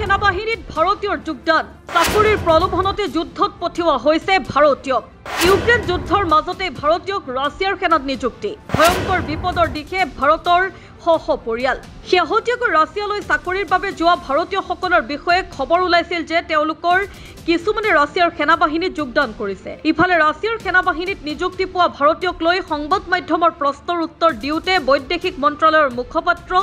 সেনাবাহিনীত ভাৰতীয়ৰ যোগদান চাকৰিৰ প্ৰলোভনতে যুদ্ধত পঠিওৱা হৈছে ভাৰতীয়ক ইউক্ৰেইন যুদ্ধৰ মাজতে ভাৰতীয়ক ৰাছিয়াৰ সেনাত নিযুক্তি ভয়ংকৰ বিপদৰ দিশে ভাৰতৰ পৰিয়াল শেহতীয়াকৈ ৰাছিয়ালৈ চাকৰিৰ বাবে যোৱা ভাৰতীয়সকলৰ বিষয়ে খবৰ ওলাইছিল যে তেওঁলোকৰ কিছুমানে ৰাছিয়াৰ সেনাবাহিনীত যোগদান কৰিছে ইফালে ৰাছিয়াৰ সেনাবাহিনীত নিযুক্তি পোৱা ভাৰতীয়ক লৈ সংবাদ মাধ্যমৰ প্ৰশ্নৰ উত্তৰ দিওঁতে বৈদেশিক মন্ত্ৰালয়ৰ মুখপাত্ৰ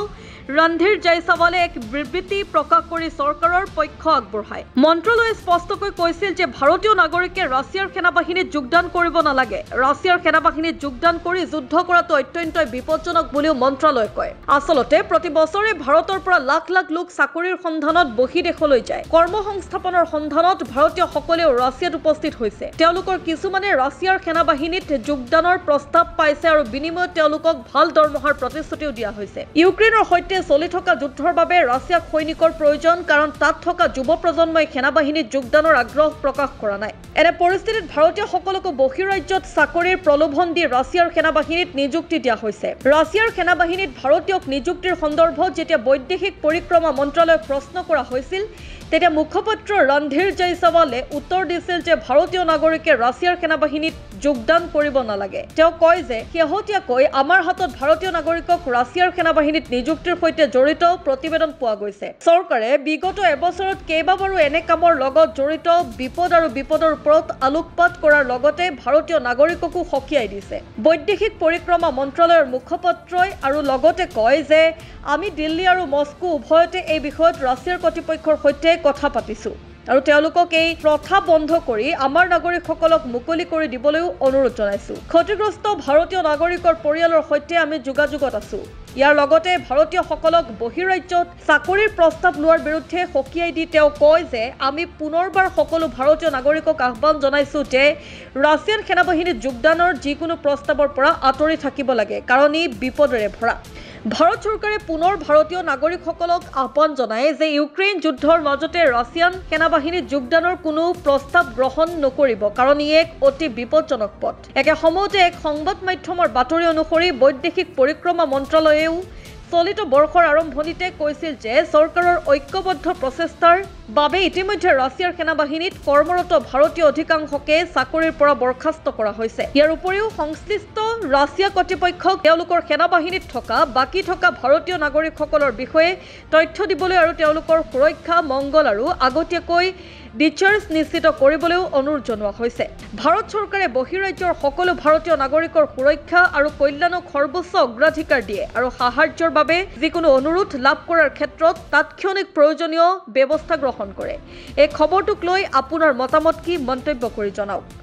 ৰন্ধীৰ জয়সৱালে এক বিবৃতি প্ৰকাশ কৰি চৰকাৰৰ পক্ষ আগবঢ়ায় মন্ত্ৰালয়ে স্পষ্টকৈ কৈছিল যে ভাৰতীয় নাগৰিকে ৰাছিয়াৰ সেনাবাহিনীত যোগদান কৰিব নালাগে ৰাছিয়াৰ সেনাবাহিনীত যোগদান কৰি যুদ্ধ কৰাটো অত্যন্ত বিপদজনক বুলিও মন্ত্ৰালয়ে কয় আসলতে প্ৰতি বছৰে ভাৰতৰ পৰা লাখ লাখ লোক চাকৰিৰ সন্ধানত বহিদেশলৈ যায় কৰ্মসংস্থাপনৰ সন্ধানত ভাৰতীয় সকলেও ৰাছিয়াত উপস্থিত হৈছে তেওঁলোকৰ কিছুমানে ৰাছিয়াৰ সেনাবাহিনীত যোগদানৰ প্ৰস্তাৱ পাইছে আৰু বিনিময়ত তেওঁলোকক ভাল দৰমহাৰ প্ৰতিশ্ৰুতিও দিয়া হৈছে ইউক্ৰেইনৰ সৈতে চলি থকা যুদ্ধৰ বাবে ৰাছিয়াক সৈনিকৰ প্ৰয়োজন কাৰণ তাত থকা যুৱ প্ৰজন্মই সেনাবাহিনীত যোগদানৰ আগ্ৰহ প্ৰকাশ কৰা নাই এনে পৰিস্থিতিত ভাৰতীয় সকলক বহিৰাজ্যত চাকৰিৰ প্ৰলোভন দি ৰাছিয়াৰ সেনাবাহিনীত নিযুক্তি দিয়া হৈছে ৰাছিয়াৰ সেনাবাহিনীত ভাৰতীয়ক নিযুক্তিৰ সন্দৰ্ভত যেতিয়া বৈদেশিক পৰিক্ৰমা মন্ত্ৰালয়ক প্ৰশ্ন কৰা হৈছিল তেতিয়া মুখপাত্ৰ ৰন্ধীৰ জয়সৱালে উত্তৰ দিছিল যে ভাৰতীয় নাগৰিকে ৰাছিয়াৰ সেনাবাহিনীত যোগদান কৰিব নালাগে তেওঁ কয় যে শেহতীয়াকৈ আমাৰ হাতত ভাৰতীয় নাগৰিকক ৰাছিয়াৰ সেনাবাহিনীত নিযুক্তিৰ সৈতে জড়িত প্ৰতিবেদন পোৱা গৈছে চৰকাৰে বিগত এবছৰত কেইবাবাৰো এনে কামৰ লগত জড়িত বিপদ আৰু বিপদৰ ওপৰত আলোকপাত কৰাৰ লগতে ভাৰতীয় নাগৰিককো সকীয়াই দিছে বৈদেশিক পৰিক্ৰমা মন্ত্ৰালয়ৰ মুখপাত্ৰই আৰু লগতে কয় যে আমি দিল্লী আৰু মস্কো উভয়তে এই বিষয়ত ৰাছিয়াৰ কৰ্তৃপক্ষৰ সৈতে কথা পাতিছো আৰু তেওঁলোকক এই প্ৰথা বন্ধ কৰি আমাৰ নাগৰিকসকলক মুকলি কৰি দিবলৈও অনুৰোধ জনাইছো ক্ষতিগ্ৰস্ত ভাৰতীয় নাগৰিকৰ পৰিয়ালৰ সৈতে আমি যোগাযোগত আছো ইয়াৰ লগতে ভাৰতীয়সকলক বহিৰাজ্যত চাকৰিৰ প্ৰস্তাৱ লোৱাৰ বিৰুদ্ধে সকীয়াই দি তেওঁ কয় যে আমি পুনৰবাৰ সকলো ভাৰতীয় নাগৰিকক আহ্বান জনাইছো যে ৰাছিয়ান সেনাবাহিনীত যোগদানৰ যিকোনো প্ৰস্তাৱৰ পৰা আঁতৰি থাকিব লাগে কাৰণ ই বিপদৰে ভৰা ভাৰত চৰকাৰে পুনৰ ভাৰতীয় নাগৰিকসকলক আহ্বান জনায় যে ইউক্ৰেইন যুদ্ধৰ মাজতে ৰাছিয়ান সেনাবাহিনীত যোগদানৰ কোনো প্ৰস্তাৱ গ্ৰহণ নকৰিব কাৰণ ই এক অতি বিপদজনক পথ একে সময়তে এক সংবাদ মাধ্যমৰ বাতৰি অনুসৰি বৈদেশিক পৰিক্ৰমা মন্ত্ৰালয়েও চলিত বৰ্ষৰ আৰম্ভণিতে কৈছিল যে চৰকাৰৰ ঐক্যবদ্ধ প্ৰচেষ্টাৰ বাবে ইতিমধ্যে ৰাছিয়াৰ সেনাবাহিনীত কৰ্মৰত ভাৰতীয় অধিকাংশকে চাকৰিৰ পৰা বৰখাস্ত কৰা হৈছে ইয়াৰ উপৰিও সংশ্লিষ্ট ৰাছিয়া কৰ্তৃপক্ষক তেওঁলোকৰ সেনাবাহিনীত বাকী থকা ভাৰতীয় নাগৰিকসকলৰ বিষয়ে তথ্য দিবলৈ আৰু তেওঁলোকৰ সুৰক্ষা মংগল আৰু আগতীয়াকৈ ডিচাৰ্জ নিশ্চিত কৰিবলৈও অনুৰোধ জনোৱা হৈছে ভাৰত চৰকাৰে বহিৰাজ্যৰ সকলো ভাৰতীয় নাগৰিকৰ সুৰক্ষা আৰু কল্যাণক সৰ্বোচ্চ অগ্ৰাধিকাৰ দিয়ে আৰু সাহায্যৰ বাবে যিকোনো অনুৰোধ লাভ কৰাৰ ক্ষেত্ৰত তাৎক্ষণিক প্ৰয়োজনীয় ব্যৱস্থা গ্ৰহণ কৰে এই খবৰটোক লৈ আপোনাৰ মতামত কি মন্তব্য কৰি জনাওক